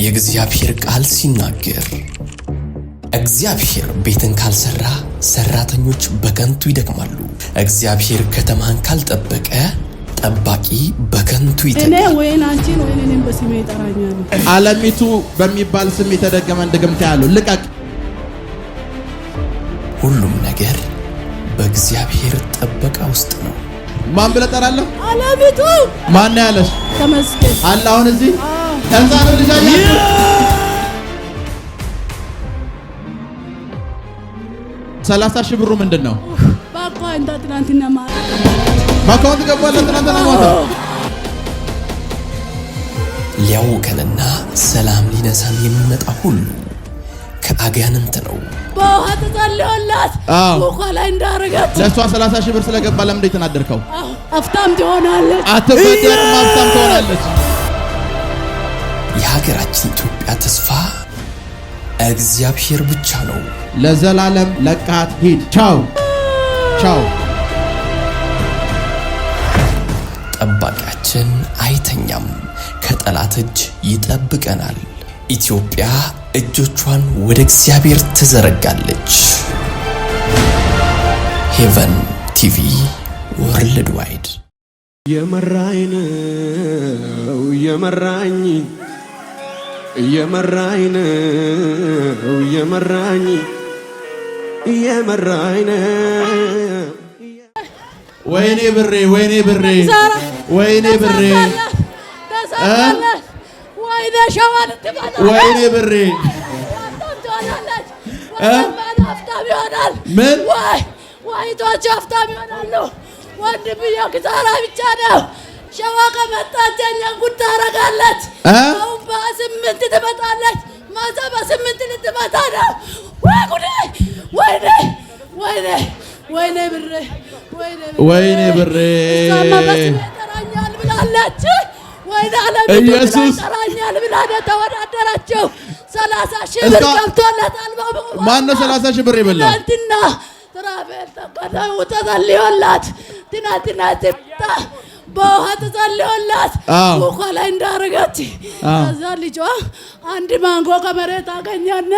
የእግዚአብሔር ቃል ሲናገር እግዚአብሔር ቤትን ካልሰራ ሰራተኞች በከንቱ ይደክማሉ። እግዚአብሔር ከተማን ካልጠበቀ ጠባቂ በከንቱ ይተጋል። እኔ ወይን አንቺን ወይን እኔን በስሜ ይጠራኛል። አለሚቱ በሚባል ስም የተደገመ እንደገምታ ያለው ልቀቅ። ሁሉም ነገር በእግዚአብሔር ጥበቃ ውስጥ ነው። ማን ብለህ ጠራለህ? አለሚቱ ማን ያለሽ? ተመስገን አለ። አሁን እዚህ ተንሳሎ ልጃያ 30 ሺህ ብሩ ምንድነው? ባባ እንደ ትናንትና ማለት ባካውንት ገባለ ትናንትና ማታ ሊያውከንና ሰላም ሊነሳን የሚመጣ ሁሉ ከአጋንንት ነው። በውሃ ተጸልዮላት ውሃ ላይ እንዳረጋች ለሷ 30 ሺህ ብር ስለገባ ለምን ተናደርከው? አፍታም ትሆናለች። አትበደርም፣ አፍታም ትሆናለች። የሀገራችን ኢትዮጵያ ተስፋ እግዚአብሔር ብቻ ነው። ለዘላለም ለቃት ሂድ። ቻው ቻው። ጠባቂያችን አይተኛም፣ ከጠላት እጅ ይጠብቀናል። ኢትዮጵያ እጆቿን ወደ እግዚአብሔር ትዘረጋለች። ሄቨን ቲቪ ወርልድ ዋይድ የመራኝ ወይኔ ብሬ ወይኔ ብሬ ወይኔ ብሬ ወይኔ ሸዋን ትባታ ወይኔ ብሬ አፍታም ይሆናል። ምን ወይቶች አፍታም ይሆናሉ። ወንድምዬ ኪሳራ ብቻ ነው። ሸዋ ከመጣች እኛን ጉድ ታረጋለች። አሁን በ8 ትመጣለች። ማታ በ8 ልትመጣ ነው። ወይ ጉዴ! ወይኔ ወይኔ ወይኔ ብሬ ወይኔ ብሬ ተራኛል ብላለች። ወይኔ አለም ኢየሱስ ተራኛል ብላ ተወዳደረችው። 30 ሺህ ብር ገብቶለታል። ማን ነው 30 ሺህ ብር ይበላ? ትናንትና ትራፌል ተቀደው ተጸልዮላት ትናንትና በውሃ ተጸልዮላት ውሃ ላይ እንዳረጋች ከዛ ልጇ አንድ ማንጎ ከመሬት አገኛና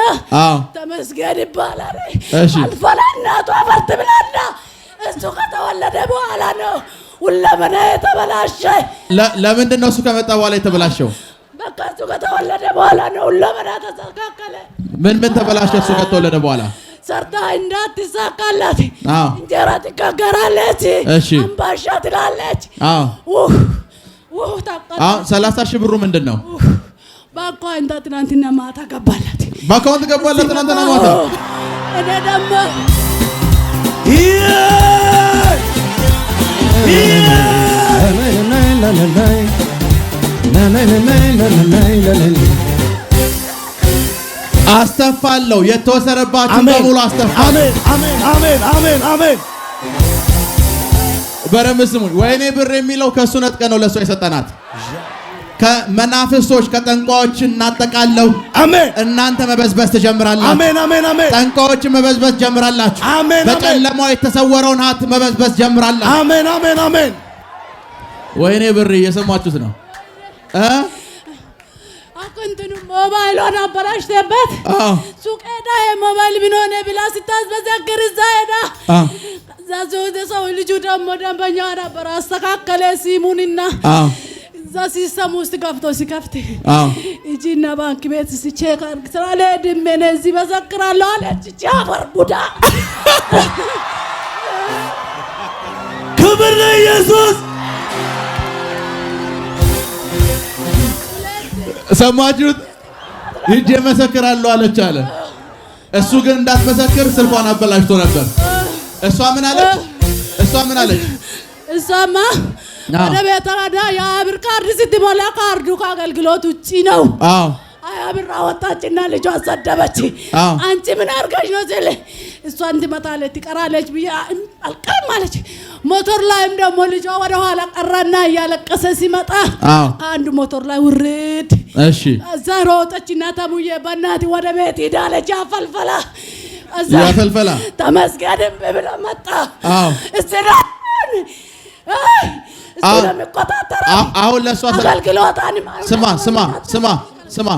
ተመስገን ይባላል። አልፈላ እናቷ ፈርት ብላና እሱ ከተወለደ በኋላ ነው ሁለመና የተበላሸ። ለምንድን ነው እሱ ከመጣ በኋላ የተበላሸው? በቃ እሱ ከተወለደ በኋላ ነው ሁለመና ተስተካከለ። ምን ተበላሸ እሱ ከተወለደ በኋላ? ሰርታ እንዳትሳካላት እንጀራ ትጋገራለች፣ አምባሻ ትላለች። አሁን 30 ሺህ ብሩ ምንድነው? በአካውንት ትናንትና ማታ ገባላት። በአካውንት ገባላት ትናንትና ማታ። እኔ ደግሞ አስተፋለሁ የተወሰረባችሁ በሙሉ አስተፋለሁ። አሜን አሜን አሜን አሜን። በረምስሙን ወይኔ ብር የሚለው ከሱ ነጥቀ ነው ለሷ የሰጠናት። ከመናፍስቶች ከጠንቋዎች እናጠቃለው። አሜን። እናንተ መበዝበዝ ትጀምራላችሁ። አሜን አሜን አሜን። ጠንቋዎች መበዝበዝ ጀምራላችሁ። አሜን። በጨለማው የተሰወረውን ሀብት መበዝበዝ ጀምራላችሁ። አሜን አሜን አሜን። ወይኔ ብር እየሰማችሁት ነው። አኩንቱን ሞባይሏን አበላሽተበት ሱቅ ሄዳ የሞባይል ቢኖር ብላ ስታስመዘግር እዛ ሄዳ እዛ ሰው ልጁ ደግሞ ደንበኛዋ ነበር አስተካከለ ሲሙንና እዛ ሲስተም ውስጥ ገብቶ ሲከፍት እጂና ባንክ ቤት ሲቼክ አድርግ ስላለ ድሜነ እዚህ መዘክራለሁ አለች። ጃፈር ቡዳ ክብር ለኢየሱስ። ሰማችሁት? ሂጄ መሰክራለሁ አለች አለ። እሱ ግን እንዳትመሰክር ስልኳን አበላሽቶ ነበር። እሷ ምን አለች? እሷማ ወደ ቤት ወደ የብር ካርድ ስትሞላ ካርዱ ከአገልግሎት ውጪ ነው። ብር አወጣችና ልጇ አሰደበች። አንቺ ምን አርጋሽ ነው ስል እሷን ትመጣለች ትቀራለች ብዬ አልቀርም አለች። ሞተር ላይም ደግሞ ልጇ ወደ ኋላ ቀረና እያለቀሰ ሲመጣ አንድ ሞተር ላይ ውርድ እዛ ሮጠችና ተሙዬ በእናትህ ወደ ቤት ሄዳለች። ያፈልፈላ ተመስገን ብላ መጣ። እስራ እሱ ለምቆጣጠር አሁን ለሷ አገልግሎታን ስማ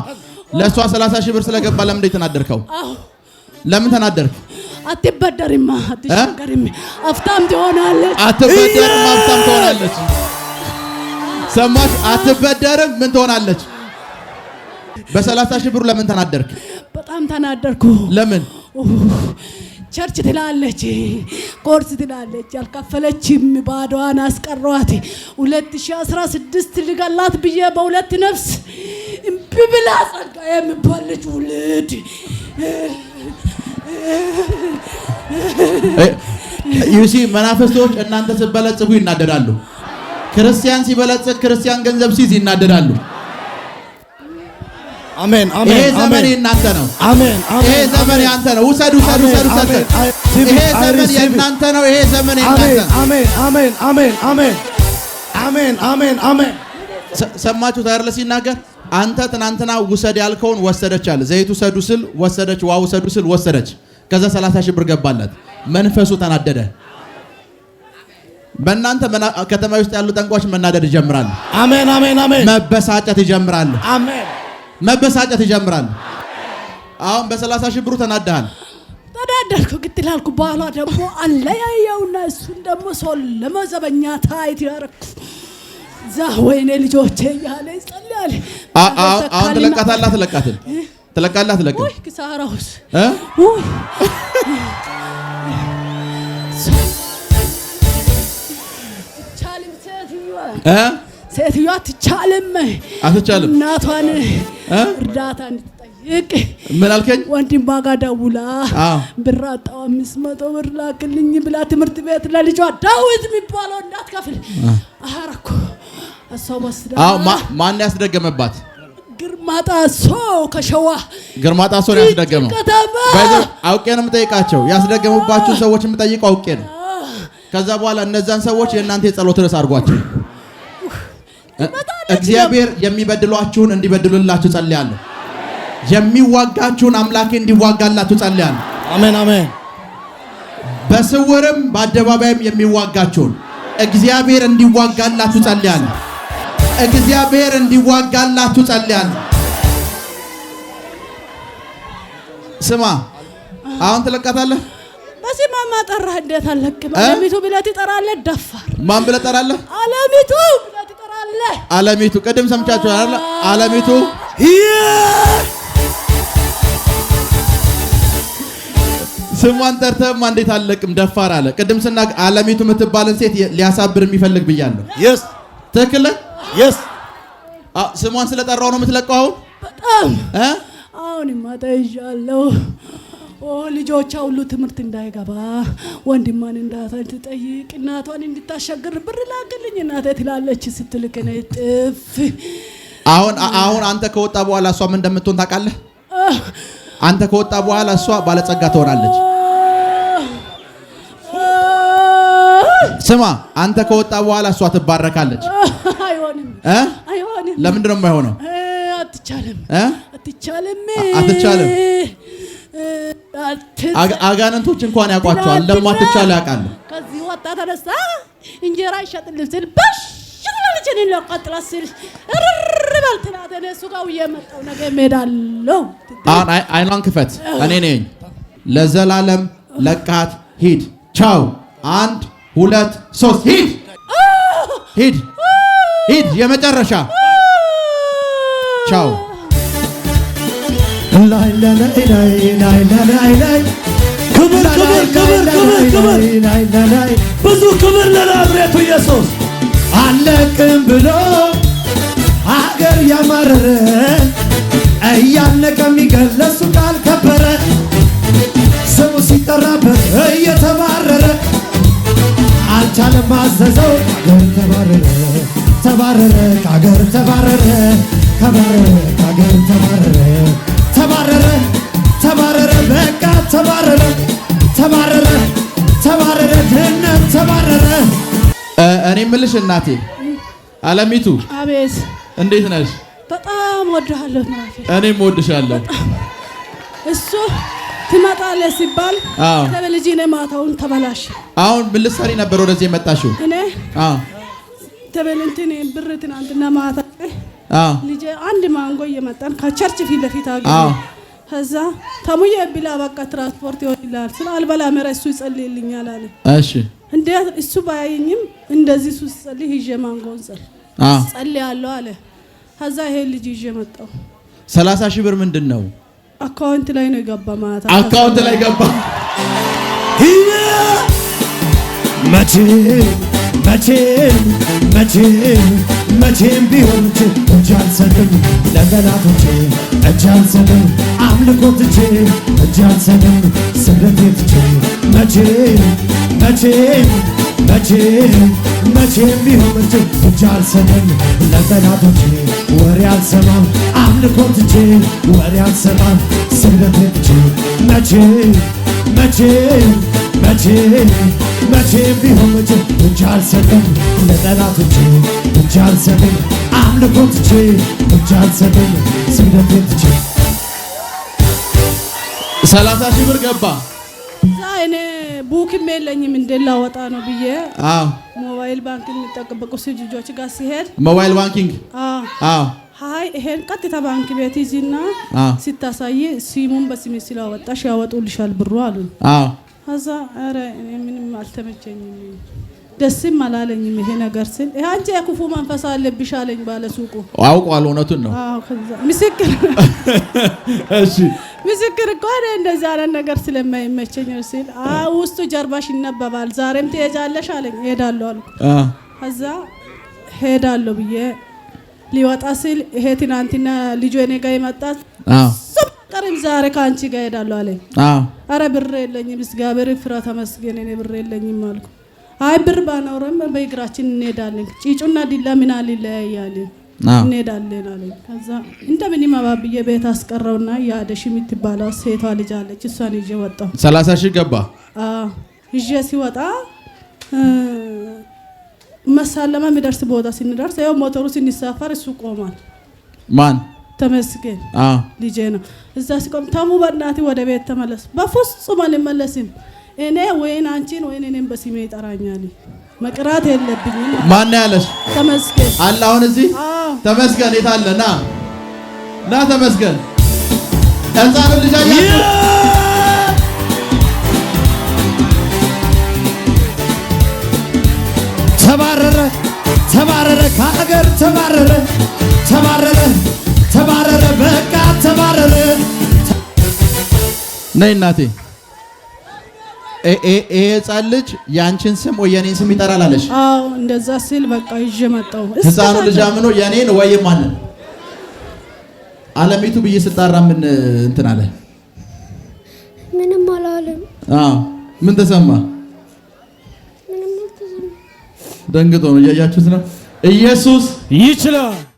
ለሷ 30 ሺህ ብር ስለገባ ለምን ተናደርከው? አዎ ለምን ተናደርክ? አትበደርማ አትሸገርም አፍታም ትሆናለች። አትበደርም አፍታም ትሆናለች። ሰማት አትበደርም ምን ትሆናለች? በ30 ሺህ ብር ለምን ተናደርክ? በጣም ተናደርኩ። ለምን? ቸርች ትላለች ኮርስ ትላለች ያልከፈለችም ባዶዋን አስቀሯት 2016 ልገላት ብዬ በሁለት ነፍስ ብብላ ጸጋ የሚባልች ውልድ ዩሲ መናፍስቶች እናንተ ሲበለጽጉ ይናደዳሉ። ክርስቲያን ሲበለጽግ ክርስቲያን ገንዘብ ሲይዝ ይናደዳሉ። አሜን አሜን ይሄ ዘመን የእናንተ ነው። አሜን አሜን ይሄ ዘመን ያንተ ነው። ውሰዱ። ይሄ ዘመን የእናንተ ነው። ይሄ ዘመን የእናንተ ነው። አሜን አሜን አሜን አሜን አሜን አሜን አሜን። ሰማችሁት አይደል ሲናገር? አንተ ትናንትና ውሰድ ያልከውን ወሰደች አለ። ዘይት ውሰዱ ስል ወሰደች፣ ውሃ ውሰዱ ስል ወሰደች። ከዛ 30 ሺህ ብር ገባላት። መንፈሱ ተናደደ። በእናንተ ከተማ ውስጥ ያሉ ጠንቋዮች መናደድ ይጀምራሉ። አሜን አሜን አሜን። መበሳጨት ይጀምራሉ። አሜን መበሳጨት ይጀምራሉ። አሁን በ30 ሺህ ብሩ ተናደሃል። ተናደርኩ ግጥላልኩ ባሏ ደግሞ አለያየውና እሱን ደግሞ ሶል ለመዘበኛ ታይት ያረኩ ወይኔ ልጆቼ ያለ ይጸልያል። አሁን ትለቃታለህ ትለቃለህ ወይ ክሳራውስ ሴትዮዋ አትቻልም። እናቷን እርዳታ እንድትጠይቅ ምን አልከኝ? ወንድሟ ጋር ደውላ ብር አጣሁ 500 ብር ላክልኝ ብላ ትምህርት ቤት ለልጇ ዳዊት የሚባለው እንዳትከፍል አረኩ። እሷ ወስዳ ማን ያስደገመባት? ግርማጣሶ ከሸዋ ግርማጣሶ ነው ያስደገመው። አውቄ ነው የምጠይቃቸው። ያስደገሙባችሁ ሰዎች የምጠይቀው አውቄ ነው። ከዛ በኋላ እነዛን ሰዎች የእናንተ የጸሎት ርዕስ አድርጓቸው። እግዚአብሔር የሚበድሏችሁን እንዲበድሉላችሁ ጸልያለሁ። የሚዋጋችሁን አምላኬ እንዲዋጋላችሁ ጸልያለሁ። አሜን አሜን። በስውርም በአደባባይም የሚዋጋችሁን እግዚአብሔር እንዲዋጋላችሁ ጸልያለሁ። እግዚአብሔር እንዲዋጋላችሁ ጸልያለሁ። ስማ አሁን ትለቃታለህ። በስማማ ጠራህ እንዴት አለቅም? አለሚቱ ብለህ ትጠራለህ። ደፋር ማን ብለህ ትጠራለህ? አለሚቱ ብለህ ትጠራለህ። አለሚቱ ቅድም ሰምቻችሁ አይደል? አለሚቱ ስሟን ጠርተህማ እንዴት አለቅም ደፋር አለ። ቅድም ስናገር አለሚቱ የምትባልን ሴት ሊያሳብር የሚፈልግ ብያለሁ። yes ትክክል yes። ስሟን ስለጠራው ነው የምትለቀው። አሁን በጣም አሁንማ ተይዣለሁ። ልጆቿ ሁሉ ትምህርት እንዳይገባ ወንድሟን እንዳትጠይቅ እናቷን እንድታሸግር ብር ላክልኝ እናቴ ትላለች ስትልክ ነው ጥፍ። አሁን አንተ ከወጣ በኋላ እሷ ምን እንደምትሆን ታውቃለህ? አንተ ከወጣ በኋላ እሷ ባለጸጋ ትሆናለች። ስማ አንተ ከወጣ በኋላ እሷ ትባረካለች። አይሆንም አይሆንም። ለምንድን ነው የማይሆነው? አትቻልም አጋንንቶች እንኳን ያውቋቸዋል። ለማትቻል ያውቃሉ። ከዚህ ወጣ ተነሳ እንጀራ ይሸጥልኝ ስል ባሽ ልጅን ለቀጥላ ስል እርርበልትና እሱ ጋር እየመጣው ነገ እሄዳለሁ። አሁን አይኗን ክፈት። እኔ ነኝ። ለዘላለም ለቃት ሂድ። ቻው 1 2 3 ሂድ የመጨረሻ ቻው። ብዙ ክብር ለናዝሬቱ ኢየሱስ። አለቅም ብሎ አገር ያማረረ እያነቀ የሚገለሱ ቃል ከበረ ስሙ ሲጠራበት እየተባረረ አልቻለም አዘዘው አገር ተባረረ ከአገር ተባረረ ከአገር ተባረረ በቃ ተባረረ ድህነት ተባረረ። እኔ የምልሽ እናቴ አለሚቱ አቤት እንዴት ነሽ? በጣም ወድሃለሁ ናፊ። እኔም ወድሻለሁ። እሱ ትመጣለህ ሲባል ተበልጂ ነው ማታውን ተበላሽ። አሁን ምን ልትሰሪ ነበር ወደዚህ የመጣሽው? እኔ ተበልንትን ብር ትናንትና ማታ ልጄ አንድ ማንጎ እየመጣን ከቸርች ፊት ለፊት አገኘ። ከዛ ተሙዬ ብላ በቃ ትራንስፖርት ይሆንልሃል ስለ አልበላም ኧረ እሱ ይጸልይልኛል አለ። እሺ እንዴት እሱ ባያየኝም እንደዚህ እሱ ሲጸልይ ይዤ ማንጎን ጸልያለሁ አለ። ከዛ ይሄ ልጅ ይዤ መጣሁ። 30 ሺህ ብር ምንድነው? አካውንት ላይ ነው የገባ ማለት አካውንት ላይ ገባ። መቼም ቢሆን እጅ አልሰጥም ለጠላቶቼ እጅ አልሰጥም አምልኮትቼ እጅ አልሰጥም ስግደቴ ትቼ መቼም ቢሆን እጅ አልሰጥም ለጠላቶቼ ወሬ አልሰማም አምልኮትቼ ወሬ አልሰማም ስግደቴ ትቼ መቼም ቢሆን እጅ አልሰጥም ለጠላቶቼ እጅ አልሰጥም አምልኮትቼ እጅ አልሰጥም ስግደቴ ትቼ 30 ሺህ ብር ገባ። እኔ ቡክም የለኝም እንደላወጣ ነው ብዬ ሞባይል ባንኪንግ የሚጠቀበቁ ልጆች ጋር ሲሄድ ሞባይል ባንኪንግ ሃይ ይሄን ቀጥታ ባንክ ቤት ይዚና ሲታሳይ ሲሙን በስሜ ስላወጣሽ ያወጡልሻል ብሩ አሉ። ከዛ ኧረ እኔ ምንም አልተመቸኝም ደስም አላለኝም ይሄ ነገር ስል ይሄ አንቺ የክፉ መንፈስ አለብሽ አለኝ ባለ ሱቁ። አውቋል እውነቱን ነው። ከዛ ምስክር እሺ ምስክር እኮ እንደዚህ አይነት ነገር ስለማይመቸኝ ሲል ውስጡ ጀርባሽ ይነበባል ዛሬም ትሄጃለሽ አለኝ። ሄዳለሁ አልኩ። ከዛ ሄዳለሁ ብዬ ሊወጣ ሲል ይሄ ትናንትና ልጅ እኔ ጋር ይመጣል ቀርም ዛሬ ካንቺ ጋር ሄዳለሁ አለኝ። አረ ብር የለኝም እግዚአብሔር ፍራ ተመስገን እኔ ብር የለኝም አልኩ። አይ ብር ባኖርም በእግራችን እንሄዳለን ጪጩና ዲላ ምን አልለያያል እንሄዳለን አለኝ። ከዛ እንደምንም አባብዬ ቤት አስቀረውና ያደሽ የምትባለው ሴቷ ልጅ አለች እሷን ይዤ ወጣሁ። 30 ሺህ ገባ። ይዤ ሲወጣ መሳለማ የሚደርስ ቦታ ስንደርስ ያው ሞተሩ ሲንሳፈር እሱ ቆሟል። ማን? ተመስገን ልጄ ነው። እዛ ሲቆም ተሙ በእናትህ ወደ ቤት ተመለስ። በፍጹም አልመለስም እኔ ወይን አንቺን ወይን እኔን በስሜ ይጠራኛል መቅራት የለብኝም። ማን ያለሽ? ተመስገን አለ አሁን እዚህ ተመስገን የት አለ? ና ተመስገን ህፃኑ ልጅ አያችሁ ተባረረ ከአገር ተባረረ በቃ ተባረረ። ነይ እናቴ ህፃን ልጅ ያንቺን ስም ወይ የኔን ስም ይጠራል አለሽ? እንደዛ ሲል በቃ ይዤ መጣሁ። ህፃኑ ልጅ አምኖ የኔን ወይ ማንን አለሚቱ ብዬ ስጣራ ምን እንትን አለ? ምንም አላለም። ምን ተሰማ? ደንግጦ ነው። እያያችሁት ነው። ኢየሱስ ይችላል።